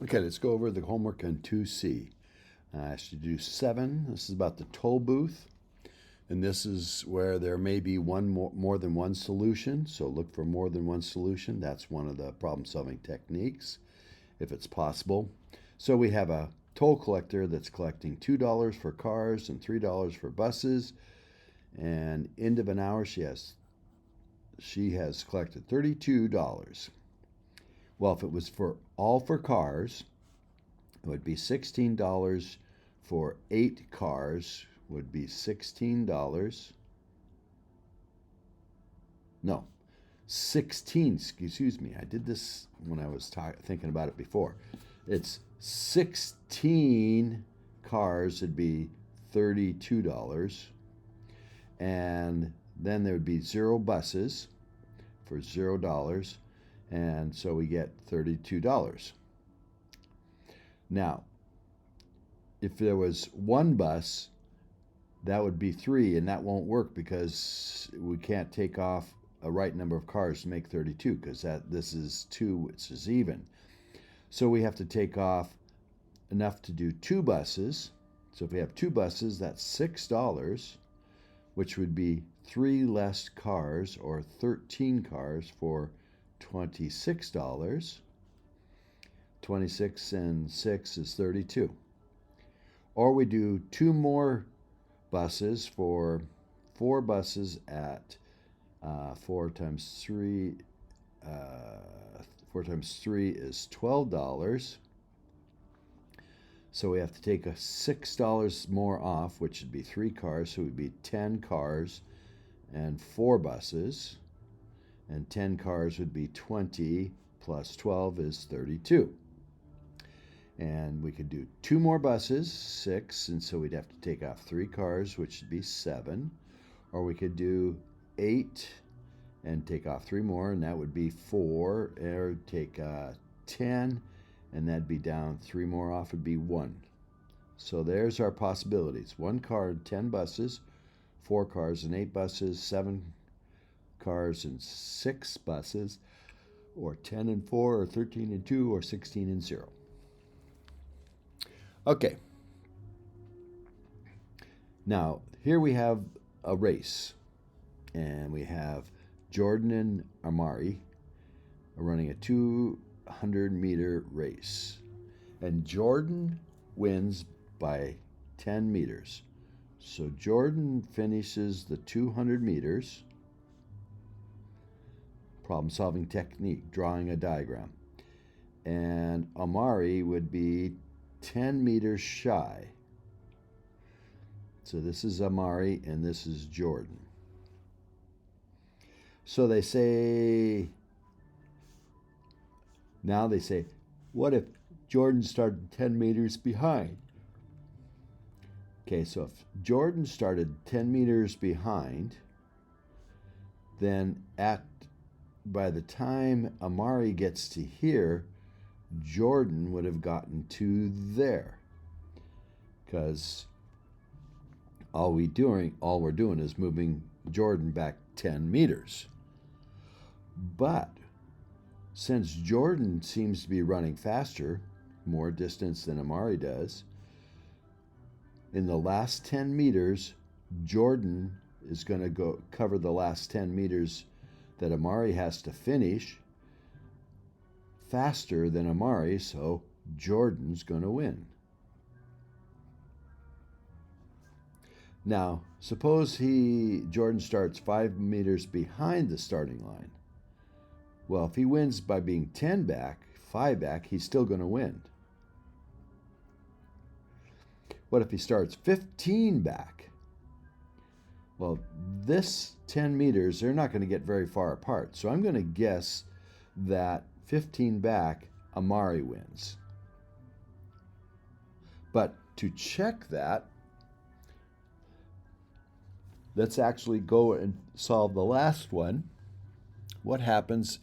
Okay, let's go over the homework on 2C. I asked you to do 7. This is about the toll booth. And this is where there may be more than one solution. So look for more than one solution. That's one of the problem solving techniques, if it's possible. So we have a toll collector that's collecting $2 for cars and $3 for buses. And end of an hour, she has collected $32. Well, if it was for cars, it would be $16 for 8 cars, would be $16. No, 16, excuse me. I did this when I was thinking about it before. It's 16 cars, it'd be $32. And then there would be 0 buses for $0. And so we get $32. Now, if there was 1 bus, that would be 3, and that won't work because we can't take off a right number of cars to make 32 because this is 2, which is even. So we have to take off enough to do 2 buses. So if we have 2 buses, that's $6, which would be 3 less cars, or 13 cars for $26. 26 and 6 is 32. Or we do 2 more buses for 4 buses at 4 times 3. 4 times 3 is $12. So we have to take $6 more off, which would be 3 cars. So it would be 10 cars and 4 buses. And 10 cars would be 20 plus 12 is 32. And we could do 2 more buses, 6, and so we'd have to take off 3 cars, which would be 7. Or we could do 8 and take off 3 more, and that would be 4. Or take 10, and that'd be down 3 more off, would be 1. So there's our possibilities. 1 car and 10 buses, 4 cars and 8 buses, 7 cars and 6 buses, or 10 and 4, or 13 and 2, or 16 and 0. Okay. Now, here we have a race, and we have Jordan and Amari running a 200-meter race. And Jordan wins by 10 meters. So Jordan finishes the 200 meters. Problem solving technique, drawing a diagram. And Amari would be 10 meters shy. So this is Amari and this is Jordan. So they say, what if Jordan started 10 meters behind? Okay, so if Jordan started 10 meters behind, then by the time Amari gets to here, Jordan would have gotten to there, because all we're doing is moving Jordan back 10 meters. But since Jordan seems to be running faster, more distance than Amari does, in the last 10 meters, Jordan is going to go cover the last 10 meters that Amari has to finish faster than Amari, so Jordan's going to win. Now, suppose Jordan starts 5 meters behind the starting line. Well, if he wins by being 10 back, 5 back, he's still going to win. What if he starts 15 back? Well, this 10 meters, they're not going to get very far apart. So I'm going to guess that 15 back, Amari wins. But to check that, let's actually go and solve the last one. What happens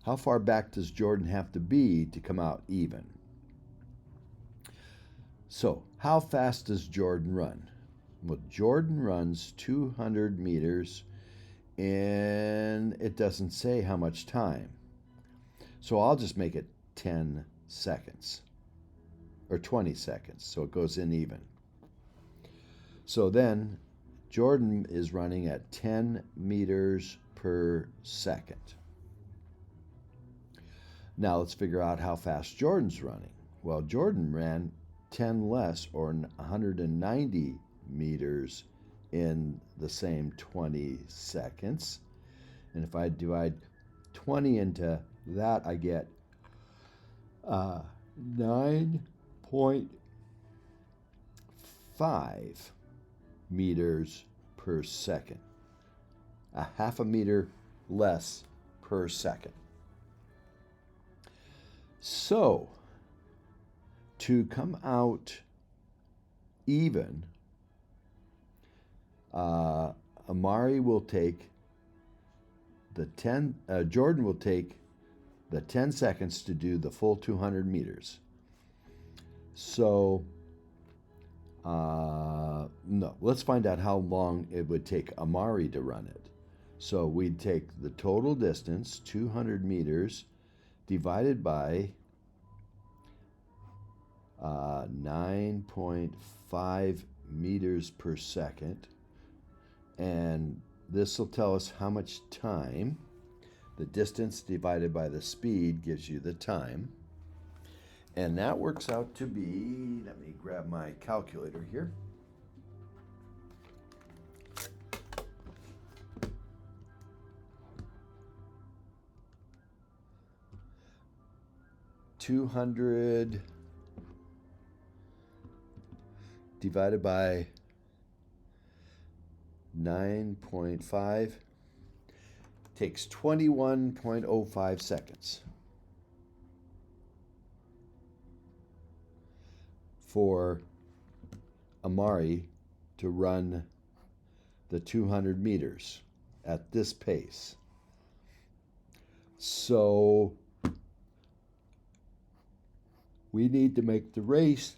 how far back does Jordan have to be to come out even? So, how fast does Jordan run? Well, Jordan runs 200 meters, and it doesn't say how much time. So I'll just make it 10 seconds, or 20 seconds, so it goes in even. So then Jordan is running at 10 meters per second. Now let's figure out how fast Jordan's running. Well, Jordan ran 10 less, or 190 meters in the same 20 seconds. And if I divide 20 into that, I get 9.5 meters per second. A half a meter less per second. So, to come out even, Amari will take Jordan will take the 10 seconds to do the full 200 meters. So, no, let's find out how long it would take Amari to run it. So we'd take the total distance, 200 meters, divided by 9.5 meters per second. And this will tell us how much time. The distance divided by the speed gives you the time. And that works out to be, let me grab my calculator here. $200 divided by 9.5 takes 21.05 seconds for Amari to run the 200 meters at this pace. So we need to make the race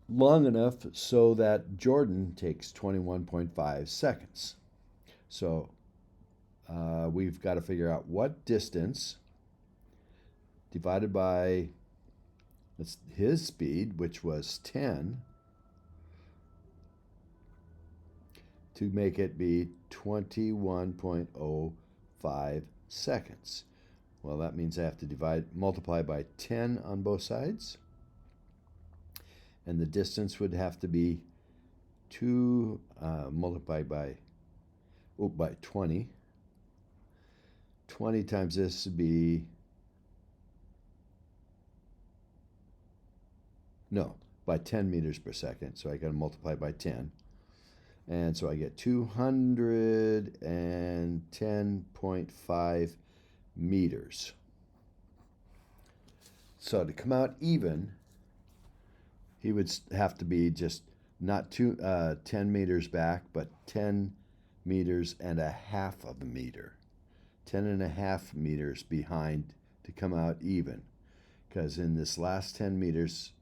long enough so that Jordan takes 21.5 seconds. So we've got to figure out what distance divided by his speed, which was 10, to make it be 21.05 seconds. Well, that means I have to multiply by 10 on both sides. And the distance would have to be 2 multiplied by 20. 20 times this would be, by 10 meters per second. So I got to multiply by 10. And so I get 210.5 meters. So to come out even, he would have to be just not 10 meters back, but 10 meters and a half of a meter. 10 and a half meters behind to come out even. Because in this last 10 meters,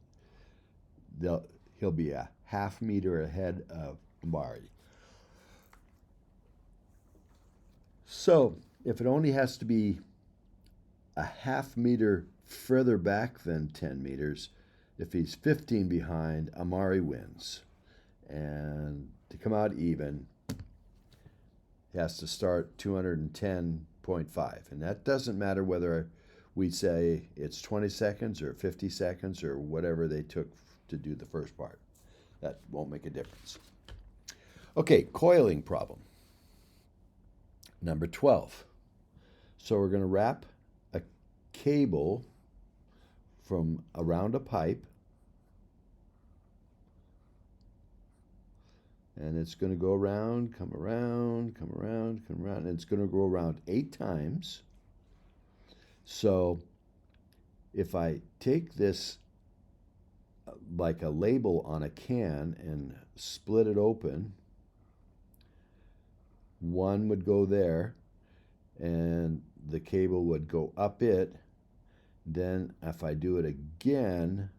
he'll be a half meter ahead of Amari. So if it only has to be a half meter further back than 10 meters, if he's 15 behind, Amari wins. And to come out even, he has to start 210.5. And that doesn't matter whether we say it's 20 seconds or 50 seconds or whatever they took to do the first part. That won't make a difference. Okay, coiling problem. Number 12. So we're going to wrap a cable from around a pipe, and it's going to go around, come around, come around, come around, and it's going to go around 8 times. So if I take this like a label on a can and split it open, one would go there, and the cable would go up it. Then if I do it again,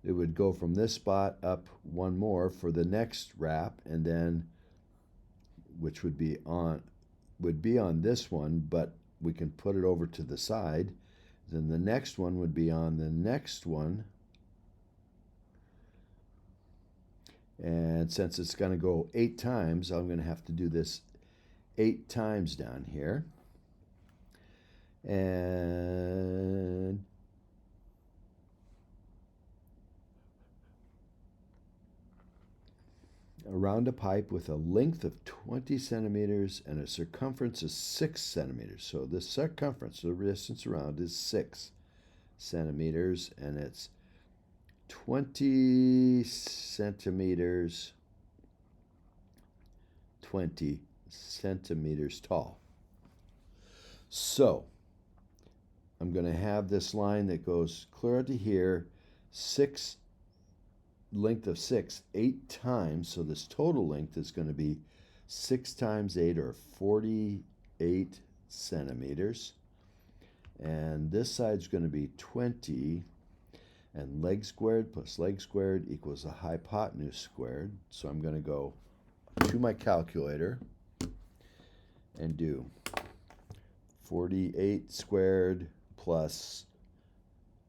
it would go from this spot up one more for the next wrap, and then, which would be on this one, but we can put it over to the side. Then the next one would be on the next one. And since it's going to go 8 times, I'm going to have to do this 8 times down here. And around a pipe with a length of 20 centimeters and a circumference of 6 centimeters. So the circumference, the distance around, is 6 centimeters, and it's 20 centimeters, 20 centimeters tall. So I'm going to have this line that goes clear out to here, length of 6, 8 times. So this total length is going to be 6 times 8, or 48 centimeters. And this side's going to be 20, and leg squared plus leg squared equals a hypotenuse squared. So I'm going to go to my calculator and do 48 squared plus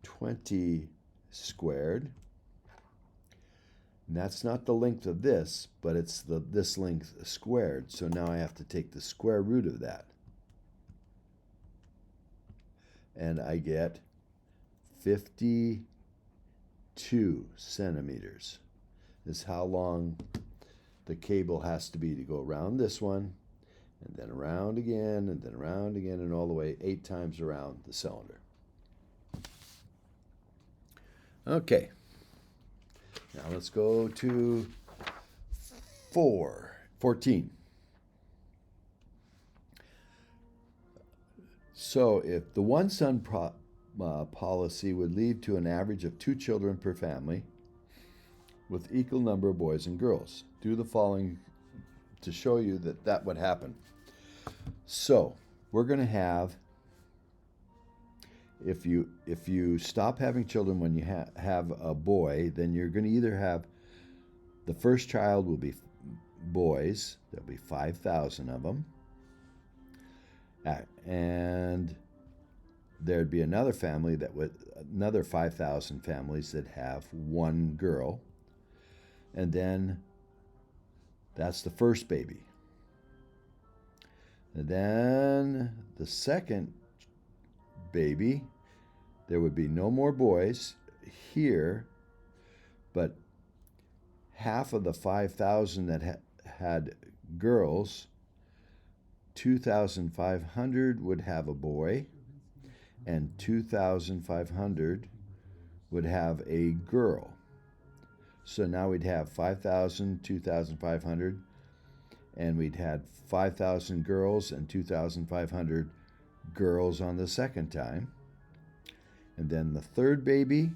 20 squared. And that's not the length of this, but it's this length squared. So now I have to take the square root of that. And I get 52 centimeters is how long the cable has to be to go around this one, and then around again, and then around again, and all the way 8 times around the cylinder. Okay. Now let's go to 14. So if the one-son policy would lead to an average of 2 children per family with equal number of boys and girls, do the following to show you that that would happen. So we're going to have, if you stop having children when you have a boy, then you're going to either have, the first child will be boys, there'll be 5,000 of them, and there'd be another family that would, another 5,000 families that have 1 girl, and then that's the first baby. And then the second baby, there would be no more boys here, but half of the 5,000 that had girls, 2,500 would have a boy, and 2,500 would have a girl. So now we'd have 5,000, 2,500, and we'd had 5,000 girls and 2,500 girls on the second time. And then the third baby,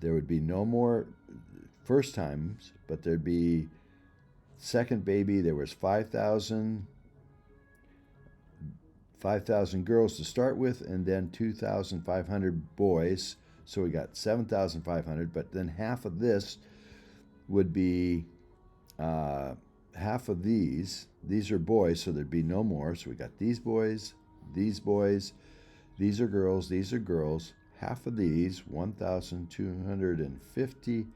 there would be no more first times, but there'd be second baby, there was 5,000 girls to start with, and then 2,500 boys. So we got 7,500, but then half of this would be, half of these are boys, so there'd be no more. So we got these boys, these are girls, half of these, 1,250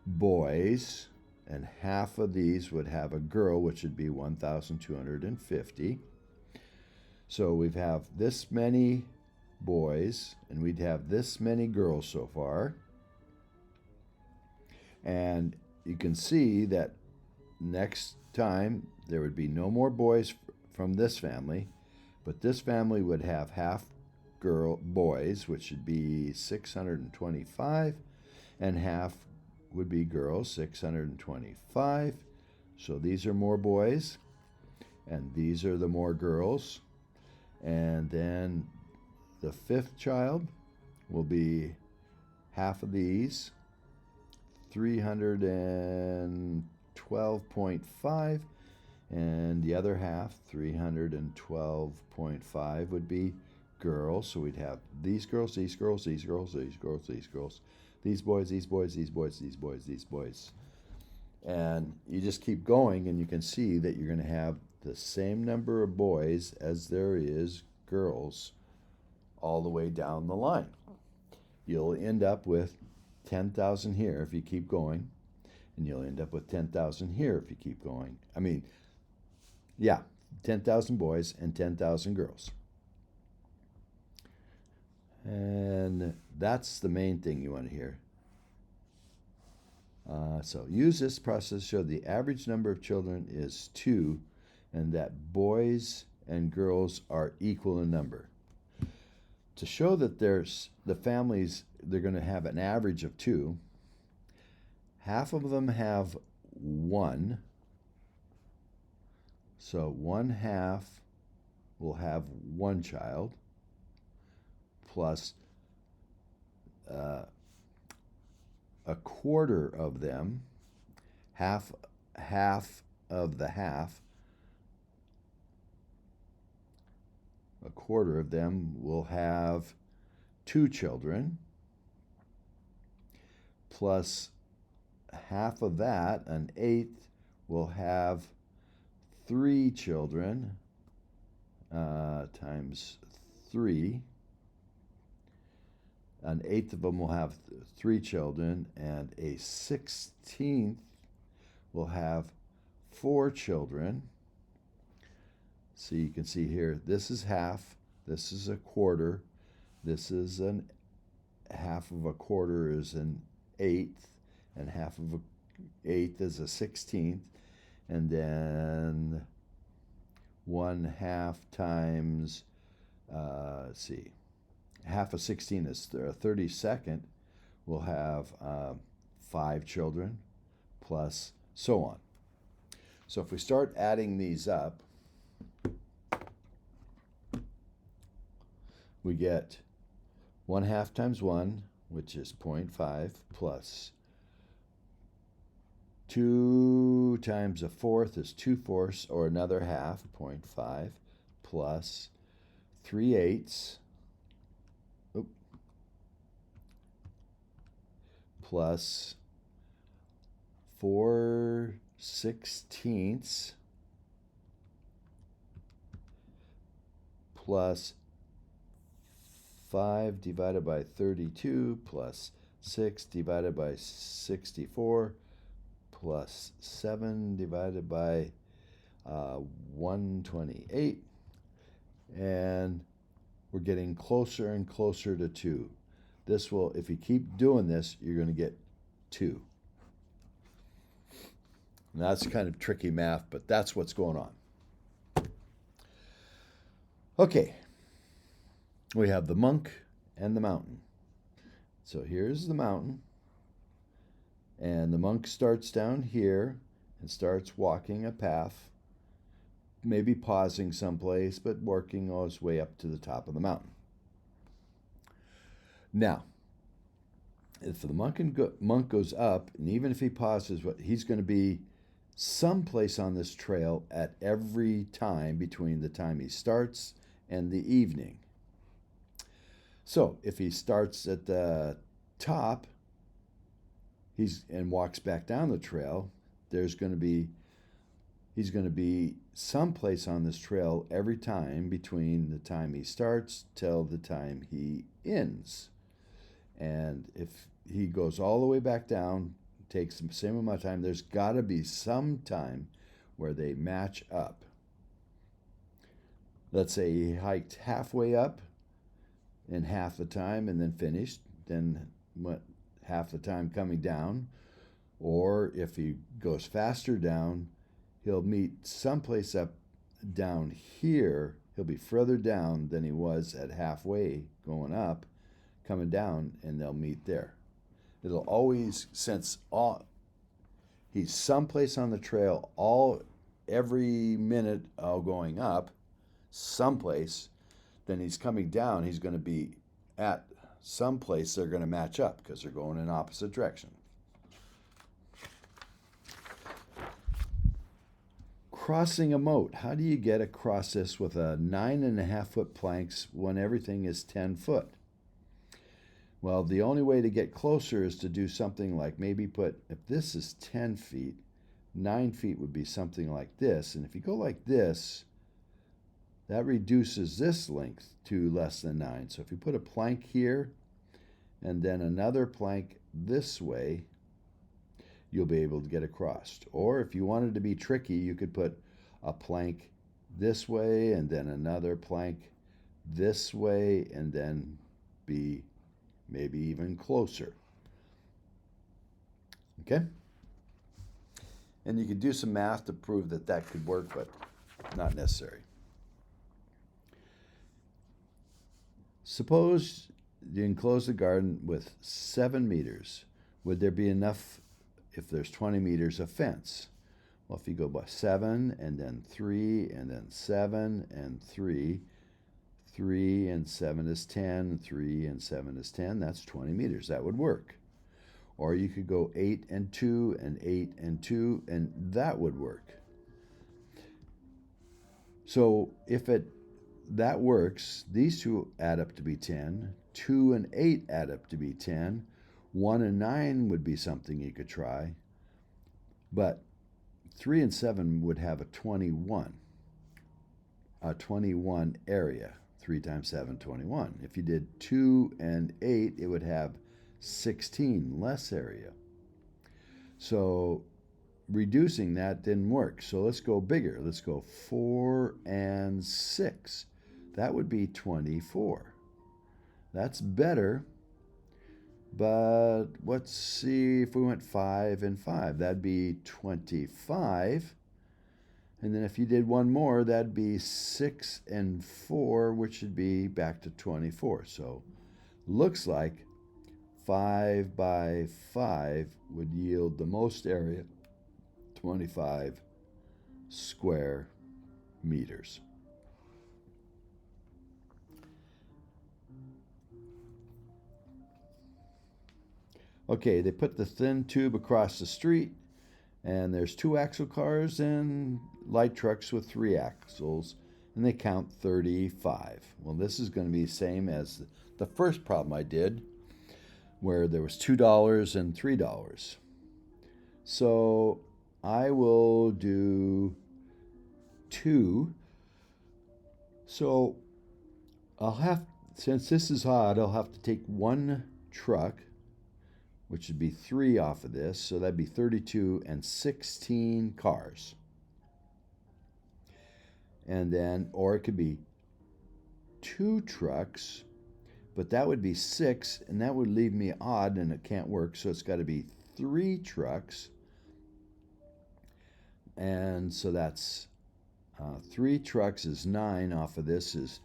boys, and half of these would have a girl, which would be 1,250. So we'd have this many boys, and we'd have this many girls so far. And you can see that next time there would be no more boys from this family, but this family would have half boys, which would be 625, and half would be girls, 625. So these are more boys, and these are the more girls. And then the fifth child will be half of these, 312.5, and the other half, 312.5, would be girls. So we'd have these girls, these girls, these girls, these girls, these girls, these boys, these boys, these boys, these boys, these boys. And you just keep going, and you can see that you're going to have the same number of boys as there is girls all the way down the line. You'll end up with 10,000 here if you keep going, and you'll end up with 10,000 here if you keep going. I mean, yeah, 10,000 boys and 10,000 girls. And that's the main thing you want to hear. So use this process to show the average number of children is 2 and that boys and girls are equal in number. To show that there's the families, they're going to have an average of 2. Half of them have 1. So 1/2 will have 1 child plus a quarter of them, half of the half, a quarter of them will have 2 children, plus half of that, an eighth, will have 3 children, times 3. An eighth of them will have 3 children, and a 16th will have 4 children. So you can see here, this is half, this is a quarter, this is an half of a quarter is an eighth, and half of an eighth is a 16th, and then 1/2 times, let's see, half of 16 is 32nd, will have 5 children, plus so on. So if we start adding these up, we get 1/2 times 1, which is 0.5, plus 2 times a fourth is 2/4, or another half, 0.5, plus 3/8, plus 4/16, plus 5 divided by 32, plus 6 divided by 64, plus 7 divided by 128, and we're getting closer and closer to 2. This will, if you keep doing this, you're going to get 2. And that's kind of tricky math, but that's what's going on. Okay, we have the monk and the mountain. So here's the mountain, and the monk starts down here and starts walking a path, maybe pausing someplace, but working all his way up to the top of the mountain. Now, if the monk goes up, and even if he pauses, he's going to be someplace on this trail at every time between the time he starts and the evening. So if he starts at the top, and walks back down the trail, he's going to be someplace on this trail every time between the time he starts till the time he ends. And if he goes all the way back down, takes the same amount of time, there's got to be some time where they match up. Let's say he hiked halfway up in half the time and then finished, then went half the time coming down. Or if he goes faster down, he'll meet someplace up down here. He'll be further down than he was at halfway going up, coming down, and they'll meet there. It'll always, since he's someplace on the trail every minute going up someplace, then he's coming down, he's going to be at someplace they're going to match up because they're going in opposite direction. Crossing a moat. How do you get across this with a 9.5 foot planks when everything is 10 foot? Well, the only way to get closer is to do something like maybe if this is 10 feet, 9 feet would be something like this. And if you go like this, that reduces this length to less than 9. So if you put a plank here and then another plank this way, you'll be able to get across. Or if you wanted to be tricky, you could put a plank this way and then another plank this way and then be maybe even closer. Okay? And you could do some math to prove that that could work, but not necessary. Suppose you enclose the garden with 7 meters. Would there be enough if there's 20 meters of fence? Well, if you go by 7 and then 3 and then 7 and 3, 3 and 7 is 10, 3 and 7 is 10, that's 20 meters. That would work. Or you could go 8 and 2 and 8 and 2, and that would work. So if that works, these two add up to be 10, 2 and 8 add up to be 10, 1 and 9 would be something you could try, but 3 and 7 would have a 21 area. 3 times 7, 21. If you did 2 and 8, it would have 16 less area. So reducing that didn't work. So let's go bigger. Let's go 4 and 6. That would be 24. That's better. But let's see if we went 5 and 5. That'd be 25. And then if you did one more, that'd be 6 and 4, which would be back to 24. So looks like 5 by 5 would yield the most area, 25 square meters. Okay, they put the thin tube across the street, and there's 2 axle cars and light trucks with 3 axles, and they count 35. Well, this is going to be the same as the first problem I did, where there was $2 and $3. So I will do 2. So since this is odd, I'll have to take 1 truck, which would be 3 off of this, so that'd be 32 and 16 cars. And then, or it could be 2 trucks, but that would be 6, and that would leave me odd, and it can't work, so it's got to be 3 trucks. And so that's 3 trucks is 9 off of this is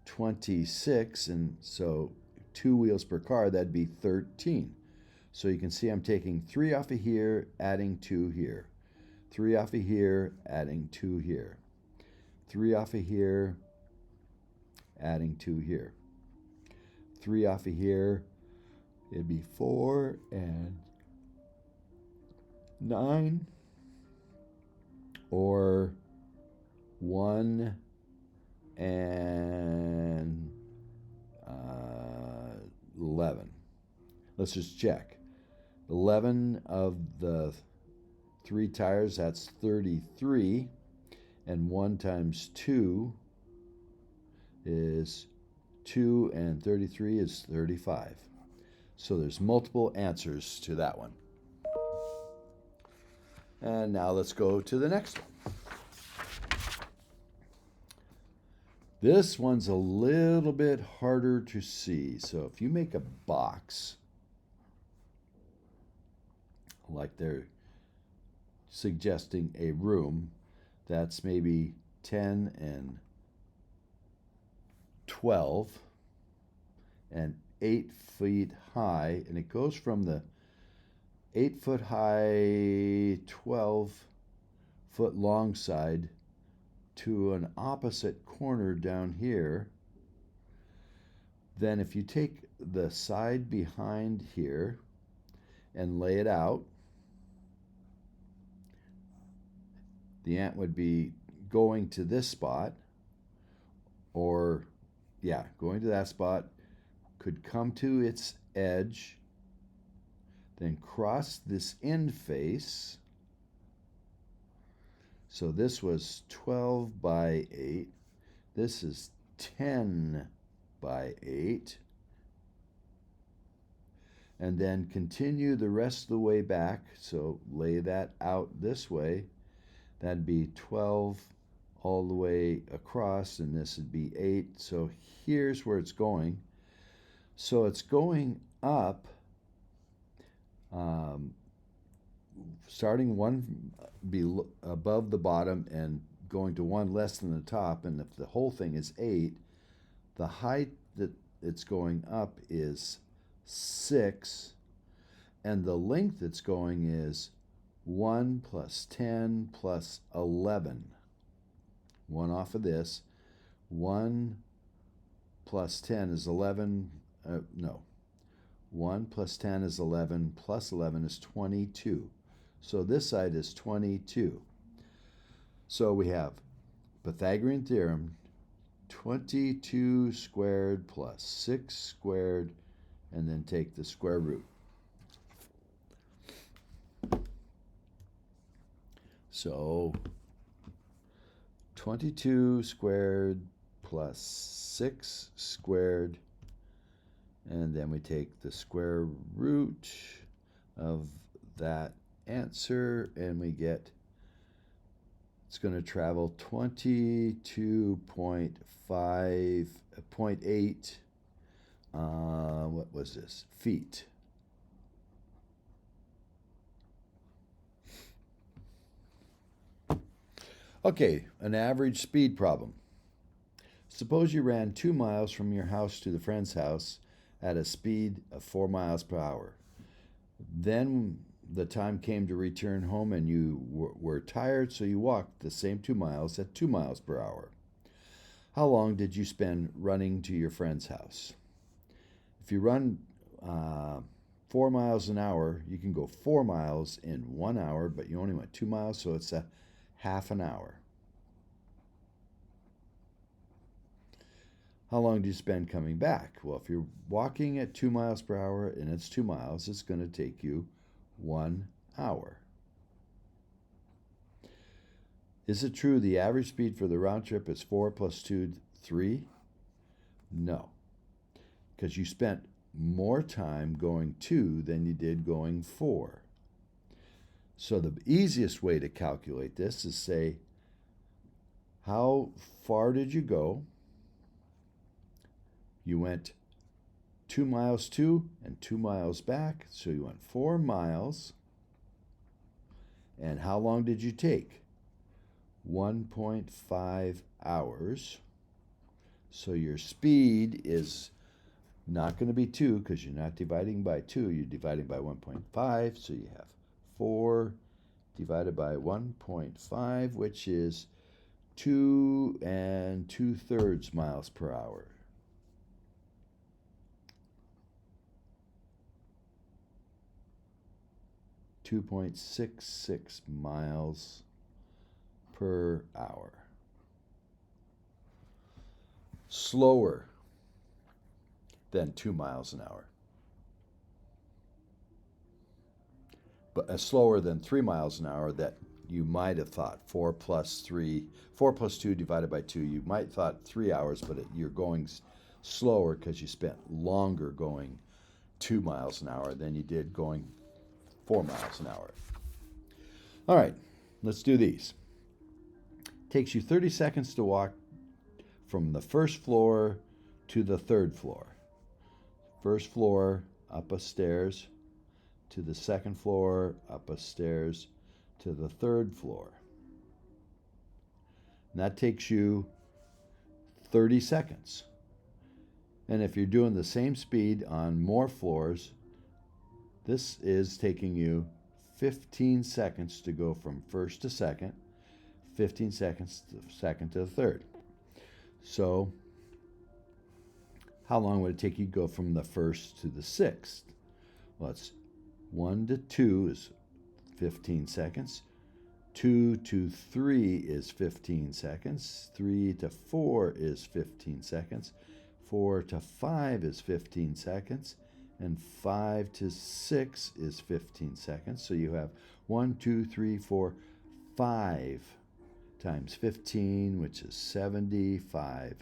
26, and so 2 wheels per car, that'd be 13. So you can see I'm taking 3 off of here, adding 2 here. 3 off of here, adding 2 here. 3 off of here, adding 2 here. 3 off of here, it'd be 4 and 9, or 1 and 11. Let's just check. 11 of the 3 tires, that's 33, and 1 times 2 is 2, and 33 is 35. So there's multiple answers to that one. And now let's go to the next one. This one's a little bit harder to see. So if you make a box, like they're suggesting a room that's maybe 10 and 12 and 8 feet high, and it goes from the 8-foot high, 12-foot long side to an opposite corner down here. Then if you take the side behind here and lay it out, the ant would be going to this spot, or going to that spot, could come to its edge, then cross this end face. So this was 12 by 8. This is 10 by 8. And then continue the rest of the way back. So lay that out this way. That'd be 12 all the way across, and this would be 8. So here's where it's going. So it's going up, starting one above the bottom and going to one less than the top. And if the whole thing is 8, the height that it's going up is 6, and the length it's going is 1 plus 10 plus 11. 1 off of this. 1 plus 10 is 11. No. 1 plus 10 is 11, plus 11 is 22. So this side is 22. So we have Pythagorean theorem, 22 squared plus 6 squared, and then take the square root. So 22 squared plus 6 squared, and then we take the square root of that answer, and we get, it's going to travel 22.8, what was this, feet. Okay, an average speed problem. Suppose you ran 2 miles from your house to the friend's house at a speed of 4 miles per hour. Then the time came to return home and you were tired, so you walked the same 2 miles at 2 miles per hour. How long did you spend running to your friend's house? If you run 4 miles an hour, you can go 4 miles in 1 hour, but you only went 2 miles, so it's a half an hour. How long do you spend coming back? Well, if you're walking at 2 miles per hour and it's 2 miles, it's going to take you 1 hour. Is it true the average speed for the round trip is 4 plus 2, 3? No, because you spent more time going 2 than you did going 4. So the easiest way to calculate this is say, how far did you go? You went 2 miles to and 2 miles back, so you went 4 miles. And how long did you take? 1.5 hours. So your speed is not going to be 2 because you're not dividing by 2, you're dividing by 1.5, so you have 4 divided by 1.5, which is 2 2/3 miles per hour. .66 miles per hour. Slower than 2 miles an hour. But slower than 3 miles an hour that you might have thought 4 plus 2 divided by 2. You might have thought 3 hours, but you're going slower because you spent longer going 2 miles an hour than you did going 4 miles an hour. All right, let's do these. Takes you 30 seconds to walk from the first floor to the third floor. First floor, up a stairs, to the second floor, up a stairs, to the third floor. And that takes you 30 seconds. And if you're doing the same speed on more floors, this is taking you 15 seconds to go from first to second, 15 seconds to second to the third. So how long would it take you to go from the first to the sixth? Well, it's 1 to 2 is 15 seconds. 2 to 3 is 15 seconds. 3 to 4 is 15 seconds. 4 to 5 is 15 seconds. And 5 to 6 is 15 seconds. So you have 1, 2, 3, 4, 5 times 15, which is 75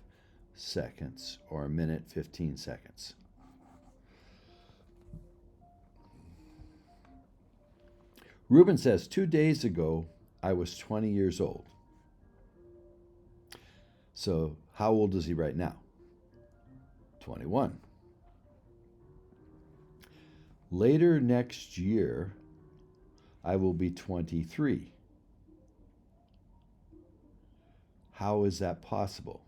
seconds, or a minute, 15 seconds. Reuben says, 2 days ago, I was 20 years old. So how old is he right now? 21. Later next year, I will be 23. How is that possible?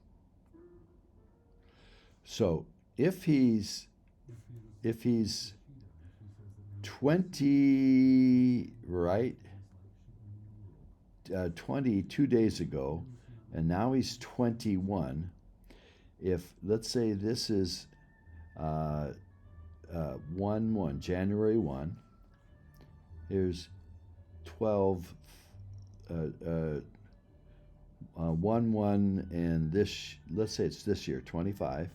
So if he's 20, right? 22 days ago, and now he's 21. If, let's say this is 1/1, January 1, here's 12, 1/1, and this, let's say it's this year, 25.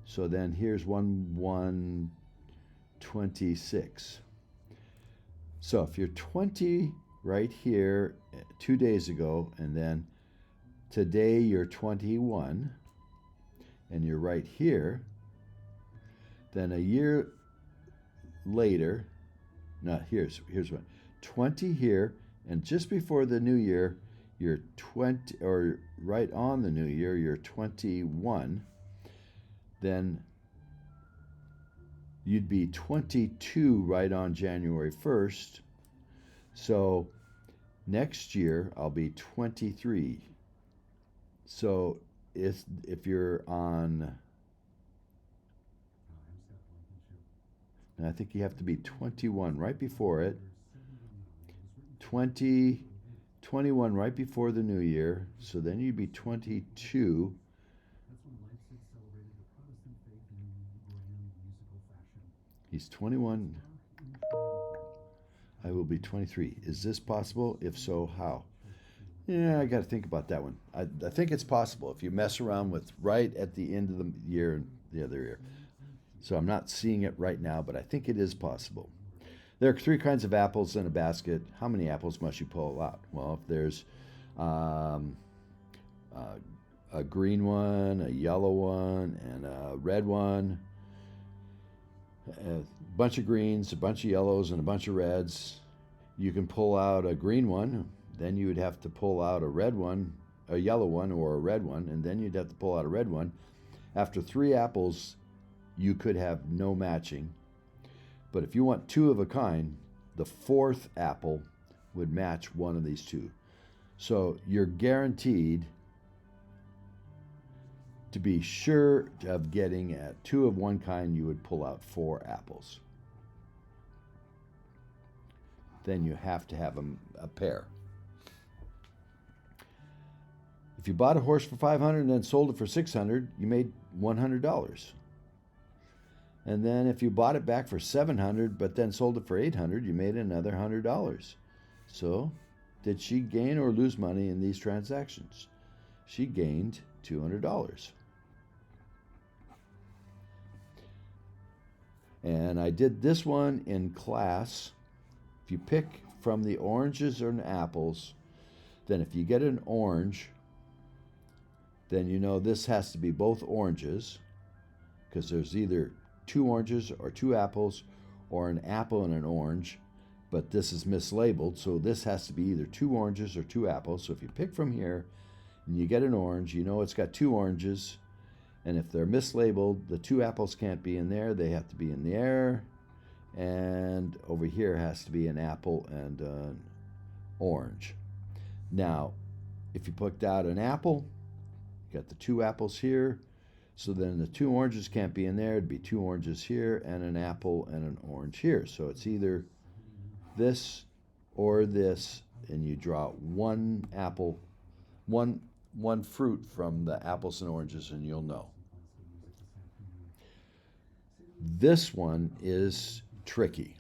So then here's 1/1/26. So if you're 20 right here 2 days ago, and then today you're 21, and you're right here, then a year later, not here's one, 20 here, and just before the new year, you're 20, or right on the new year, you're 21, then you'd be 22 right on January 1st. So next year I'll be 23. So if you're on, and I think you have to be 21 right before it, 21 right before the new year, so then you'd be 22. He's 21. I will be 23. Is this possible? If so, how? Yeah, I got to think about that one. I think it's possible if you mess around with right at the end of the year and the other year. So I'm not seeing it right now, but I think it is possible. There are 3 kinds of apples in a basket. How many apples must you pull out? Well, if there's a green one, a yellow one, and a red one, a bunch of greens, a bunch of yellows, and a bunch of reds, you can pull out a green one. Then you would have to pull out a red one, a yellow one, or a red one, and then you'd have to pull out a red one. After 3 apples, you could have no matching. But if you want 2 of a kind, the 4th apple would match one of these 2. So you're guaranteed to be sure of getting at 2 of one kind, you would pull out 4 apples. Then you have to have a pair. If you bought a horse for $500 and then sold it for $600, you made $100. And then if you bought it back for $700 but then sold it for $800, you made another $100. So, did she gain or lose money in these transactions? She gained $200. And I did this one in class. If you pick from the oranges and apples, then if you get an orange, then you know this has to be both oranges, because there's either 2 oranges or 2 apples, or an apple and an orange, but this is mislabeled, so this has to be either 2 oranges or 2 apples. So if you pick from here and you get an orange, you know it's got 2 oranges, and if they're mislabeled, the 2 apples can't be in there, they have to be in the air, and over here has to be an apple and an orange. Now, if you picked out an apple, you got the 2 apples here, so then the 2 oranges can't be in there. It'd be 2 oranges here and an apple and an orange here. So it's either this or this, and you draw 1 apple, one fruit from the apples and oranges, and you'll know. This one is tricky.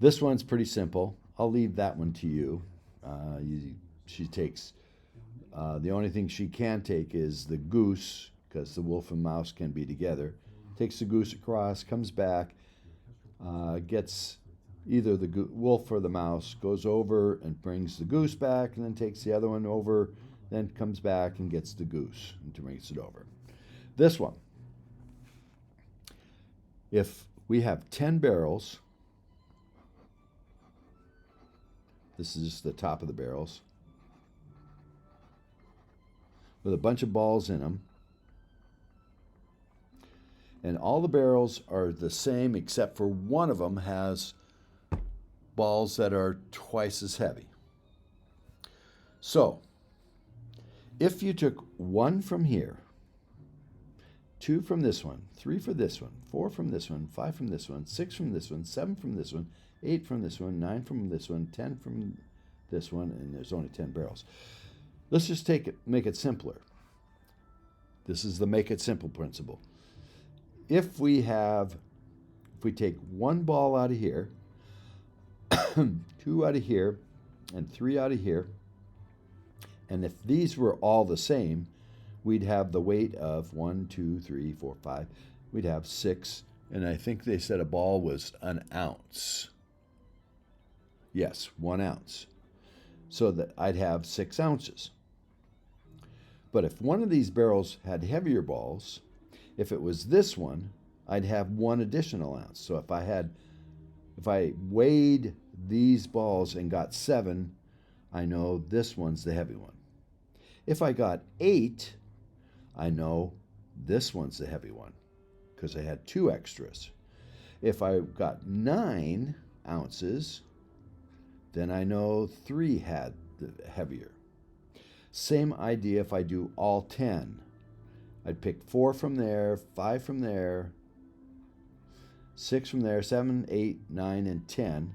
This one's pretty simple. I'll leave that one to you. She takes, the only thing she can take is the goose, because the wolf and mouse can be together. Takes the goose across, comes back, gets either the wolf or the mouse goes over and brings the goose back, and then takes the other one over, then comes back and gets the goose and brings it over. This one, if we have 10 barrels, this is the top of the barrels, with a bunch of balls in them, and all the barrels are the same except for one of them has balls that are twice as heavy. So, if you took 1 from here, 2 from this one, 3 from this one, 4 from this one, 5 from this one, 6 from this one, 7 from this one, 8 from this one, 9 from this one, 10 from this one, and there's only 10 barrels. Let's just make it simpler. This is the make it simple principle. If we take 1 ball out of here, 2 out of here, and 3 out of here, and if these were all the same, we'd have the weight of 1, 2, 3, 4, 5. We'd have 6, and I think they said a ball was an ounce. Yes, 1 ounce. So that I'd have 6 ounces. But if one of these barrels had heavier balls, if it was this one, I'd have 1 additional ounce. So if I weighed these balls and got 7, I know this one's the heavy one. If I got 8, I know this one's the heavy one because I had 2 extras. If I got 9 ounces, then I know 3 had the heavier. Same idea if I do all 10. I'd pick 4 from there, 5 from there, 6 from there, 7, 8, 9, and 10.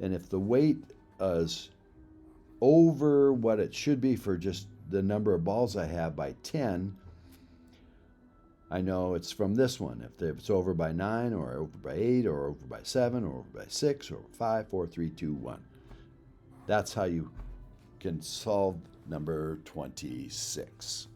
And if the weight is over what it should be for just the number of balls I have by 10, I know it's from this one. If it's over by 9 or over by 8 or over by 7 or over by 6 or 5, 4, 3, 2, 1. That's how you can solve number 26.